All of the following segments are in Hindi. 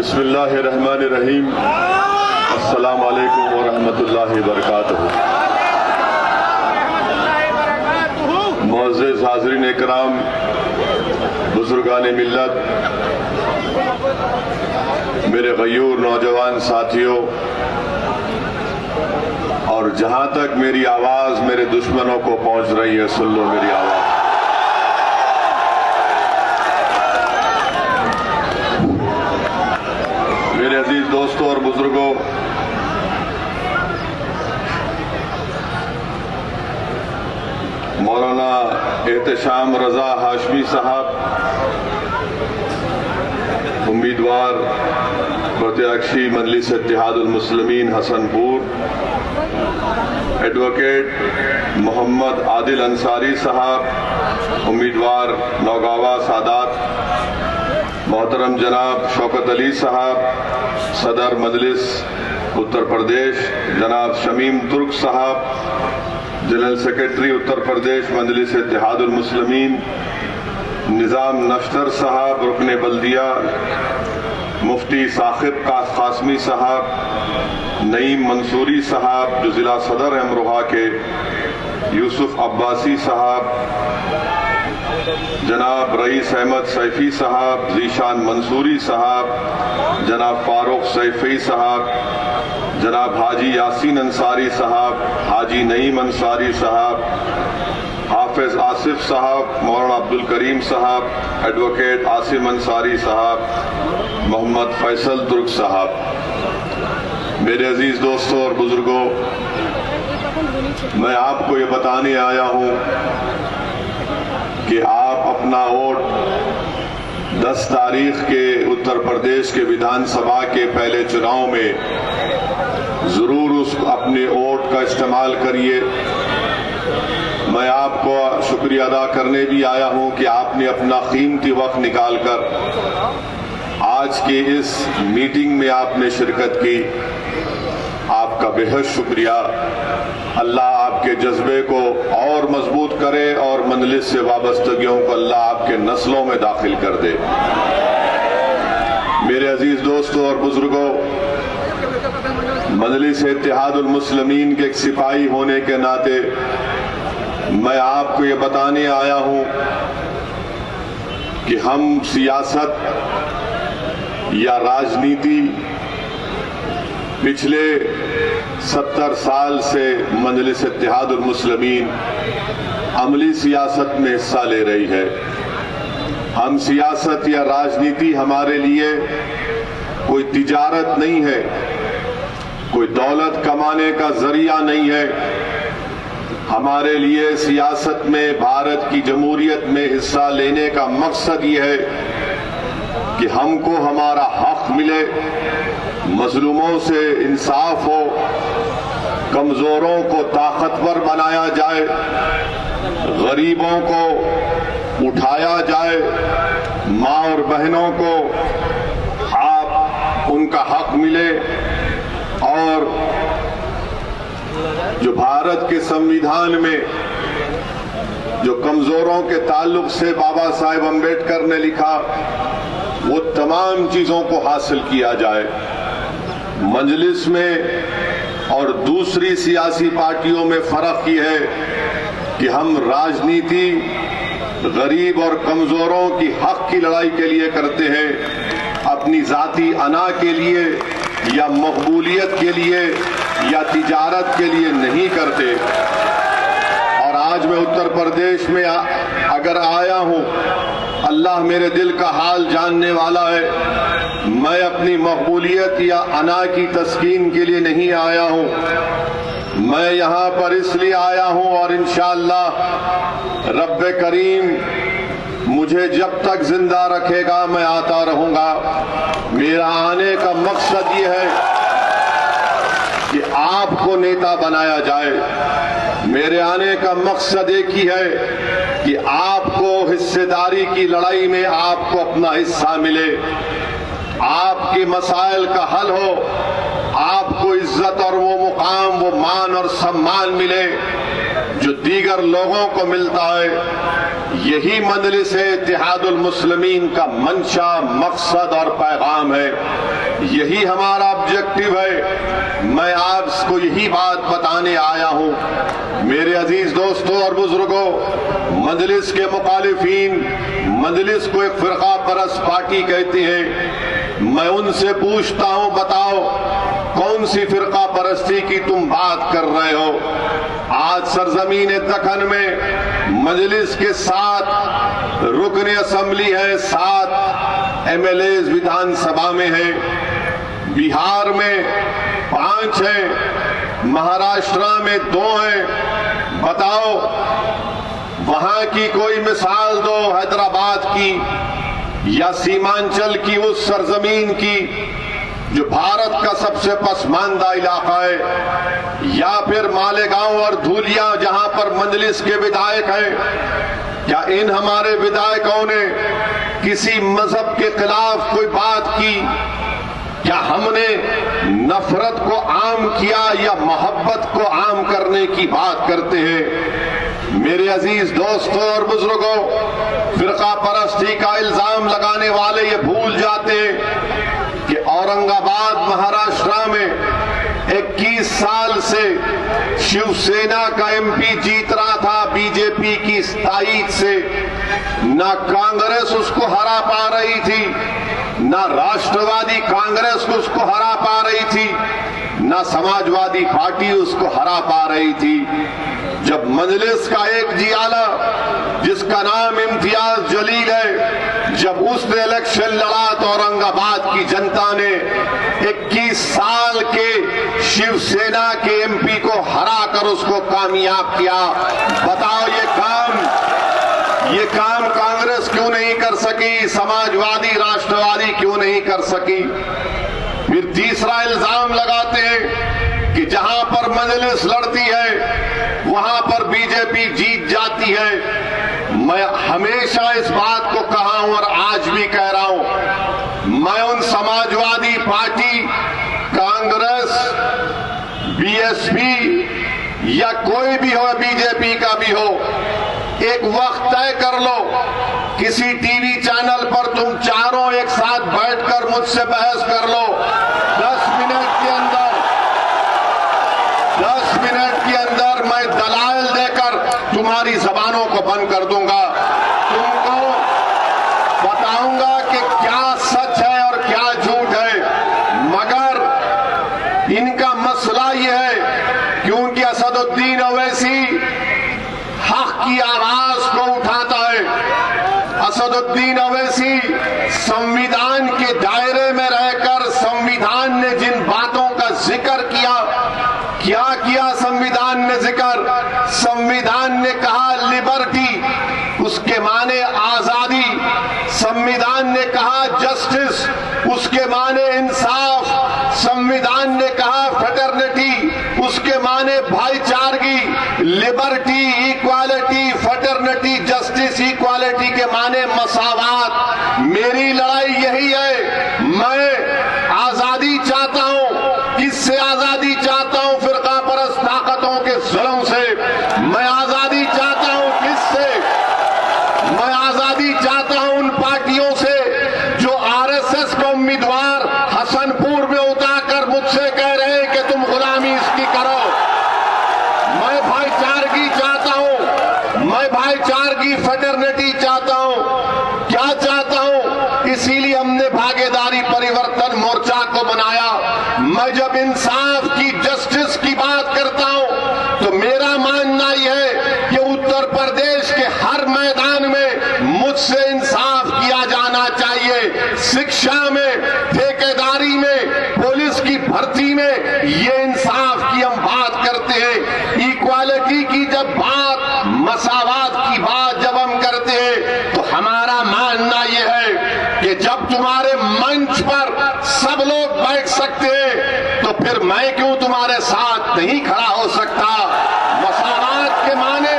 बिस्मिल्लाहिर्रहमानिर्रहीम। अस्सलामु अलैकुम व रहमतुल्लाहि व बरकातुहू। मुअज़्ज़िज़ हाज़रीन इकराम, बुज़ुर्गान मिल्लत, मेरे गयूर नौजवान साथियों, और जहां तक मेरी आवाज मेरे दुश्मनों को पहुंच रही है, सुन लो मेरी आवाज। मेरे अजीज दोस्तों और बुजुर्गों, मौलाना एहतशाम रजा हाशमी साहब, उम्मीदवार प्रत्याशी मजलिस इत्तेहादुल मुस्लिमीन हसनपुर, एडवोकेट मोहम्मद आदिल अंसारी साहब, उम्मीदवार नौगावा सादात, मोहतरम जनाब शौकत अली साहब, सदर मजलिस उत्तर प्रदेश जनाब शमीम तुर्क साहब, जनरल सेक्रेटरी उत्तर प्रदेश मजलिस इत्तेहादुल मुस्लिमीन निज़ाम नफ्तर साहब, रुकने बल्दिया मुफ्ती साकिब कासमी साहब, नईम मंसूरी साहब जो जिला सदर अमरोहा के, यूसुफ अब्बासी साहब, जनाब रईस अहमद सैफी साहब, जीशान मंसूरी साहब, जनाब फारूक सैफी साहब, जनाब हाजी यासीन अंसारी साहब, हाजी नईम अंसारी साहब, हाफिज आसिफ साहब, मौलाना अब्दुल करीम साहब, एडवोकेट आसिम अंसारी साहब, मोहम्मद फैसल तुर्क साहब। मेरे अजीज दोस्तों और बुजुर्गों, मैं आपको ये बताने आया हूं कि आप अपना वोट 10 तारीख के उत्तर प्रदेश के विधानसभा के पहले चुनाव में जरूर उस अपने वोट का इस्तेमाल करिए। मैं आपको शुक्रिया अदा करने भी आया हूं कि आपने अपना कीमती वक्त निकालकर आज की इस मीटिंग में आपने शिरकत की। आपका बेहद शुक्रिया। अल्लाह आपके जज्बे को और मजबूत करे और मजलिस से वाबस्तगियों को अल्लाह आपके नस्लों में दाखिल कर दे। मेरे अजीज दोस्तों और बुजुर्गों, मजलिस इत्तेहादुल मुस्लिमीन के एक सिपाही होने के नाते मैं आपको ये बताने आया हूं कि हम सियासत या राजनीति पिछले 70 साल से मजलिस इत्तेहादुल मुस्लिमीन अमली सियासत में हिस्सा ले रही है। हम सियासत या राजनीति हमारे लिए कोई तिजारत नहीं है, कोई दौलत कमाने का जरिया नहीं है। हमारे लिए सियासत में, भारत की जमहूरियत में हिस्सा लेने का मकसद ये है कि हमको हमारा हक मिले, मजलूमों से इंसाफ हो, कमजोरों को ताकतवर बनाया जाए, गरीबों को उठाया जाए, माँ और बहनों को उनका हक मिले, और जो भारत के संविधान में जो कमजोरों के ताल्लुक से बाबा साहेब अम्बेडकर ने लिखा, वो तमाम चीजों को हासिल किया जाए। मजलिस में और दूसरी सियासी पार्टियों में फर्क ये है कि हम राजनीति गरीब और कमजोरों की हक की लड़ाई के लिए करते हैं, अपनी जाती अना के लिए या मकबूलियत के लिए या तिजारत के लिए नहीं करते। और आज मैं उत्तर प्रदेश में अगर आया हूं, अल्लाह मेरे दिल का हाल जानने वाला है। मैं अपनी मकबूलियत या अना की तस्कीन के लिए नहीं आया हूं। मैं यहां पर इसलिए आया हूं और इंशाअल्लाह रब्बे करीम मुझे जब तक जिंदा रखेगा मैं आता रहूंगा। मेरा आने का मकसद ये है कि आपको नेता बनाया जाए। मेरे आने का मकसद एक ही है कि आपको हिस्सेदारी की लड़ाई में आपको अपना हिस्सा मिले, आपके मसाइल का हल हो, आपको इज्जत और वो मुकाम, वो मान और सम्मान मिले जो दीगर लोगों को मिलता है। यही मजलिस इत्तेहादुल मुस्लिमीन का मंशा, मकसद और पैगाम है। यही हमारा ऑब्जेक्टिव है। मैं आपको यही बात बताने आया हूं। मेरे अजीज दोस्तों और बुजुर्गों, मजलिस के मुखालिफीन मजलिस को एक फिरका परस्त पार्टी कहते हैं। मैं उनसे पूछता हूं, बताओ कौन सी फिरका परस्ती की तुम बात कर रहे हो? आज सरजमीन दक्कन में मजलिस के 7 रुकन असेंबली है, 7 MLA विधानसभा में है, बिहार में 5 हैं, महाराष्ट्र में 2 हैं। बताओ, वहां की कोई मिसाल दो, हैदराबाद की या सीमांचल की उस सरजमीन की जो भारत का सबसे पसमानदा इलाका है, या फिर मालेगांव और धूलिया जहां पर मजलिस के विधायक हैं। क्या इन हमारे विधायकों ने किसी मजहब के खिलाफ कोई बात की? क्या हमने नफरत को आम किया या मोहब्बत को आम करने की बात करते हैं? मेरे अजीज दोस्तों और बुजुर्गों, फिरका परस्ती का इल्जाम लगाने वाले ये भूल जाते कि औरंगाबाद महाराष्ट्र में 21 साल से शिवसेना का MP जीत रहा था बीजेपी की ताईद से। ना कांग्रेस उसको हरा पा रही थी, ना राष्ट्रवादी कांग्रेस उसको हरा पा रही थी, ना समाजवादी पार्टी उसको हरा पा रही थी। जब मजलिस का एक जियाला जिसका नाम इम्तियाज जलील है, जब उसने इलेक्शन लड़ा तो औरंगाबाद की जनता ने 21 साल के शिवसेना के MP को हराकर उसको कामयाब किया। बताओ, ये काम कांग्रेस क्यों नहीं कर सकी? समाजवादी राष्ट्रवादी क्यों नहीं कर सकी? फिर तीसरा इल्जाम लगाते हैं कि जहां पर मजलिस लड़ती है वहां पर बीजेपी जीत जाती है। मैं हमेशा इस बात को कहा हूं और आज भी कह रहा हूं, मैं उन समाजवादी पार्टी, कांग्रेस, BSP या कोई भी हो, बीजेपी का भी हो, एक वक्त तय कर लो, किसी टीवी चैनल पर तुम चारों एक साथ बैठकर मुझसे बहस कर लो। 10 मिनट के अंदर मैं दलाल देकर तुम्हारी जबानों को बंद कर दूंगा। तुमको बताऊंगा कि क्या सच है और क्या झूठ है। मगर इनका मसला यह है, क्योंकि असदुद्दीन ओवैसी हक की आवाज को उठाता है। असदुद्दीन ओवैसी संविधान के दायरे में रहकर संविधान ने जिन बातों का जिक्र किया, क्या किया संविधान ने जिक्र? संविधान ने कहा लिबर्टी, उसके माने आजादी। संविधान ने कहा जस्टिस, उसके माने इंसाफ। संविधान ने कहा फ्रेटर्निटी, उसके माने भाईचारगी। Liberty, equality, fraternity, justice, equality के माने मसावात। मेरी लड़ाई यही है। मैं आजादी चाहता हूं। किससे आजादी चाहता हूं? फिरका परस्त ताकतों के जुल्म से। मैं आजादी चाहता हूं किससे? मैं आजादी चाहता हूं उन पार्टियों से जो RSS को उम्मीदवार हसनपुर में उतारकर मुझसे कह रहे हैं कि तुम गुलामी इसकी करो। मैं भाईचारगी चाहता हूं, मैं भाईचारगी, फ्रेटर्निटी चाहता हूं। क्या चाहता हूं? इसीलिए हमने भागीदारी परिवर्तन मोर्चा को बनाया। मैं जब इंसाफ की, जस्टिस की बात करता हूं तो मेरा मानना यह है कि उत्तर प्रदेश के हर मैदान में मुझसे इंसाफ किया जाना चाहिए। शिक्षा में, ठेकेदारी में, पुलिस की भर्ती में ये इंसाफ की हम बात करते हैं। इक्वालिटी की जब बात, मसावात की बात जब हम करते हैं तो हमारा मानना यह है कि जब तुम्हारे मंच पर सब लोग बैठ सकते हैं तो फिर मैं क्यों तुम्हारे साथ नहीं खड़ा हो सकता? मसावात के माने,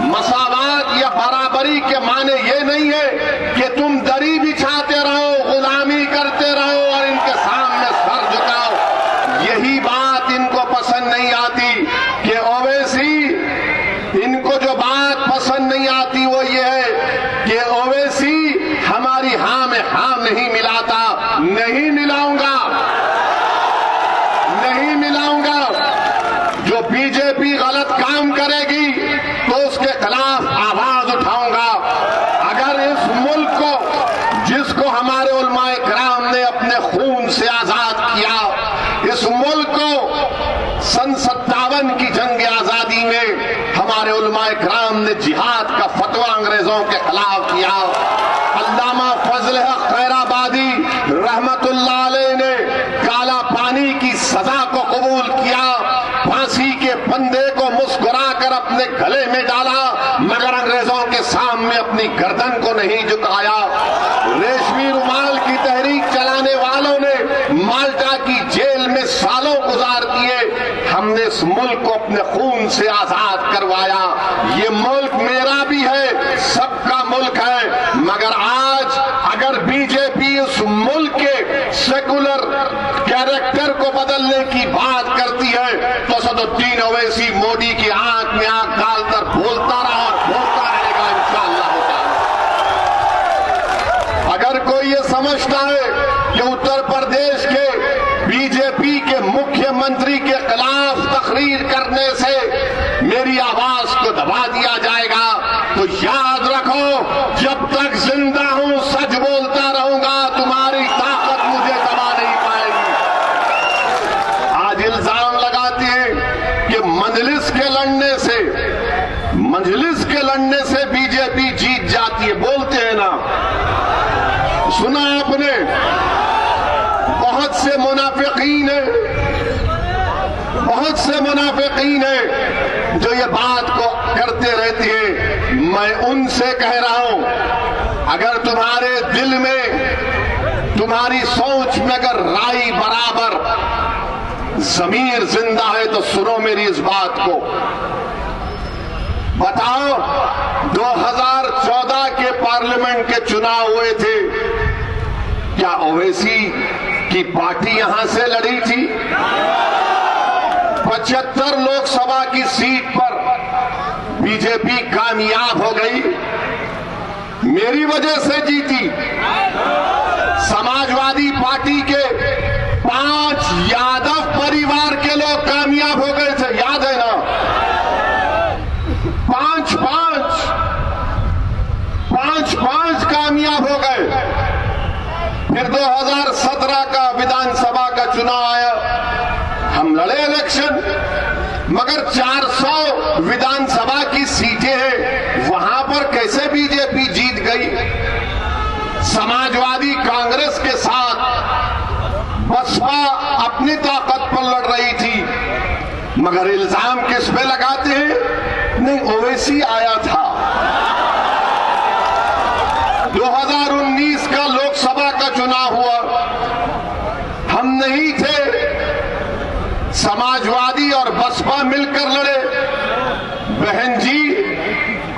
मसावात या बराबरी के माने ये नहीं है कि तुम दरी बिछाते रहो, गुलामी करते रहो और इनके सामने सर झुकाओ। यही बात इनको पसंद नहीं आती कि ओवैसी, इनको जो बात पसंद नहीं आती वो ये नहीं मिलाऊंगा, नहीं मिलाऊंगा। जो बीजेपी गलत काम करेगी तो उसके खिलाफ आवाज उठाऊंगा। अगर इस मुल्क को, जिसको हमारे उलमाए किराम ने अपने खून से आजाद किया, इस मुल्क को सन 57 की जंग आजादी में हमारे उलमाए किराम ने जिहाद का फतवा अंग्रेजों के खिलाफ किया। अल्लामा फजल हक खैराबादी रहमतुल्लाह अलैह ने काला पानी की सजा को कबूल किया, फांसी के फंदे को मुस्कुराकर अपने गले में डाला, मगर अंग्रेजों के सामने अपनी गर्दन को नहीं झुकाया। रेशमी रुमाल की तहरीक चलाने वालों ने माल्टा की जेल में सालों गुजार दिए। हमने इस मुल्क को अपने खून से आजाद करवाया। ये मुल्क मेरा भी है, सबका मुल्क है। मगर आज अगर बीजेपी उस मुल्क के सेकुलर कैरेक्टर को बदलने की बात करती है तो सदुद्दीन ओवैसी मोदी की आंख में आंख डालकर बोलता रहा और बोलता रहेगा इंशाअल्लाह ताला। अगर कोई ये समझता है कि उत्तर प्रदेश के बीजेपी के मुख्यमंत्री के खिलाफ तकरीर करने से मेरी आवाज को दबा दिया जाएगा, तो याद रखो, जब तक जिंदा हूं सच बोलता रहूंगा, तुम्हारी ताकत मुझे दबा नहीं पाएगी। आज इल्जाम लगाते हैं कि मजलिस के लड़ने से बीजेपी जीत जाती है। बोलते हैं ना, सुना आपने, बहुत से मुनाफिकीन है जो ये बात को करते रहते हैं। मैं उनसे कह रहा हूं, अगर तुम्हारे दिल में, तुम्हारी सोच में अगर राई बराबर ज़मीर जिंदा है तो सुनो मेरी इस बात को। बताओ, 2014 के पार्लियामेंट के चुनाव हुए थे, क्या ओवैसी की पार्टी यहां से लड़ी थी? 75 लोकसभा की सीट पर बीजेपी कामयाब हो गई, मेरी वजह से जीती। समाजवादी पार्टी के 5 यादव परिवार के लोग कामयाब हो गए थे, याद है ना? 5 कामयाब हो गए। फिर 2017 का विधानसभा का चुनाव आया, हम लड़े इलेक्शन, मगर 400 विधानसभा की सीटें हैं, वहां पर कैसे बीजेपी जीत गई? समाजवादी कांग्रेस के साथ बसपा अपनी ताकत पर लड़ रही थी, मगर इल्जाम किस पे लगाते हैं? नहीं, ओवैसी आया था। 2019 का लोकसभा का चुनाव हुआ, हम नहीं थे, समाजवादी और बसपा मिलकर लड़े, बहन जी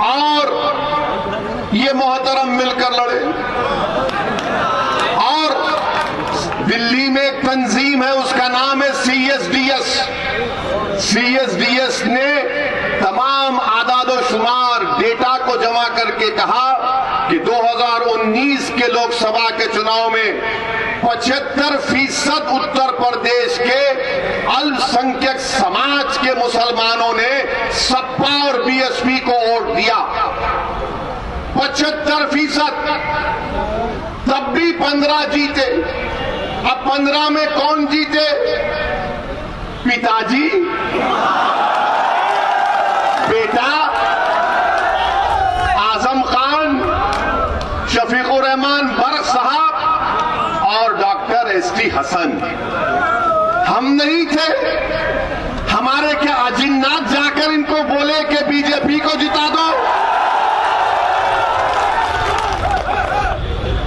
और ये मोहतरम मिलकर लड़े। और दिल्ली में एक तंजीम है, उसका नाम है CSDS। CSDS ने तमाम आदाद-ओ-शुमार डेटा को जमा करके कहा कि 2019 के लोकसभा के चुनाव में 75% उत्तर प्रदेश के अल्पसंख्यक समाज के मुसलमानों ने सपा और बीएसपी को वोट दिया। 75%, तब भी 15 जीते। अब 15 में कौन जीते? पिताजी, बेटा आजम खान, शफीकुर रहमान बर्क साहब और डॉक्टर ST हसन। हम नहीं थे, हमारे क्या अजिन्नात जाकर इनको बोले कि बीजेपी को जिता दो?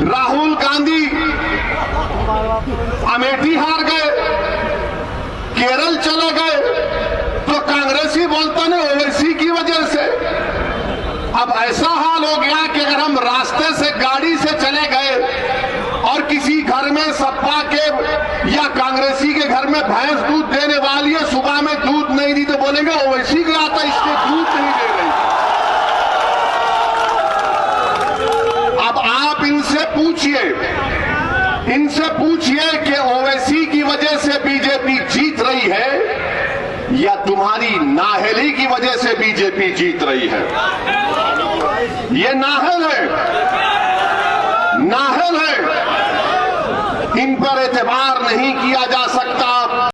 राहुल गांधी अमेठी हार गए, केरल चले गए, तो कांग्रेसी बोलते ने ओवैसी की वजह से। अब ऐसा हाल हो गया कि अगर हम रास्ते से गाड़ी से चले गए और किसी घर में सपा के या कांग्रेसी के घर में भैंस दूध देने वाली है, सुबह में दूध नहीं दी तो बोलेंगे ओवैसी का आता, इसलिए दूध नहीं दे रही। अब आप इनसे पूछिए पूछिए कि ओवैसी की वजह से बीजेपी जीत रही है या तुम्हारी नाअहली की वजह से बीजेपी जीत रही है। ये नाअहल है, नाअहल है, इन पर एतबार नहीं किया जा सकता।